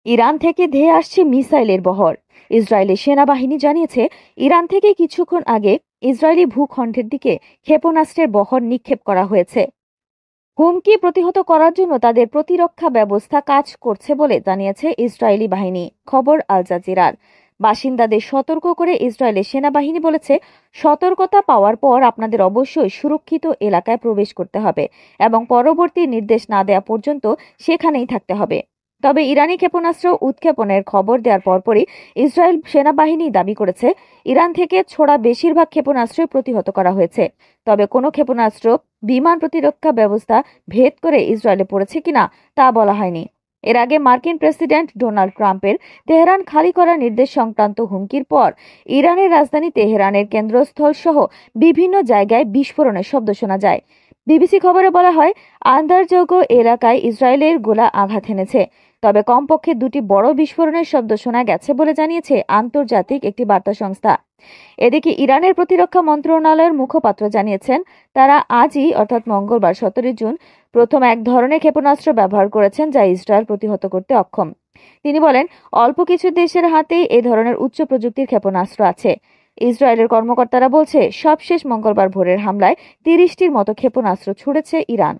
Iran থেকে ধেয়ে আসছে মিসাইলের বহর। ইসরায়েলি সেনাবাহিনী জানিয়েছে, ইরান থেকে কিছুক্ষণ আগে ইসরায়েলি ভূখণ্ডের দিকে ক্ষেপণাস্ত্রের বহর নিক্ষেপ করা হয়েছে। হুমকি প্রতিহত করার জন্য তাদের প্রতিরক্ষা ব্যবস্থা কাজ করছে বলে জানিয়েছে ইসরায়েলি বাহিনী। খবর আল জাজিরার। বাসিন্দাদের সতর্ক করে ইসরায়েলের সেনাবাহিনী বলেছে, সতর্কতা পাওয়ার পর আপনাদের অবশ্যই সুরক্ষিত এলাকায় প্রবেশ করতে হবে এবং পরবর্তী নির্দেশ না দেওয়া পর্যন্ত সেখানেই থাকতে হবে। তবে ইরানি ক্ষেপণাস্ত্র উৎক্ষেপণের খবর দেওয়ার পরপরই ইসরায়েল সেনাবাহিনী দাবি করেছে, ইরান থেকে ছোড়া বেশিরভাগ ক্ষেপণাস্ত্রই প্রতিহত করা হয়েছে। তবে কোনো ক্ষেপণাস্ত্র বিমান প্রতিরক্ষা ব্যবস্থা ভেদ করে ইসরায়েলে পড়েছে কিনা তা বলা হয়নি। এর আগে মার্কিন প্রেসিডেন্ট ডোনাল্ড ট্রাম্পের তেহরান খালি করার নির্দেশ সংক্রান্ত হুমকির পর ইরানের রাজধানী তেহরানের কেন্দ্রস্থল সহ বিভিন্ন জায়গায় বিস্ফোরণের শব্দ শোনা যায়। বিবিসি খবরে বলা হয়, আন্দারযোগ্য এলাকায় ইসরায়েলের গোলা আঘাত হেনেছে। তবে কমপক্ষে দুটি বড় বিস্ফোরণের শব্দ শোনা গেছে বলে জানিয়েছে আন্তর্জাতিক একটি বার্তা সংস্থা। এদিকে ইরানের প্রতিরক্ষা মন্ত্রণালয়ের মুখপাত্র জানিয়েছেন, তারা আজই অর্থাৎ মঙ্গলবার 17 জুন প্রথম এক ধরনের ক্ষেপণাস্ত্র ব্যবহার করেছেন যা ইসরায়েল প্রতিহত করতে অক্ষম। তিনি বলেন, অল্প কিছু দেশের হাতেই এ ধরনের উচ্চ প্রযুক্তির ক্ষেপণাস্ত্র আছে। ইসরায়েলের কর্মকর্তারা বলছে, সবশেষ মঙ্গলবার ভোরের হামলায় 30টির মতো ক্ষেপণাস্ত্র ছুড়েছে ইরান।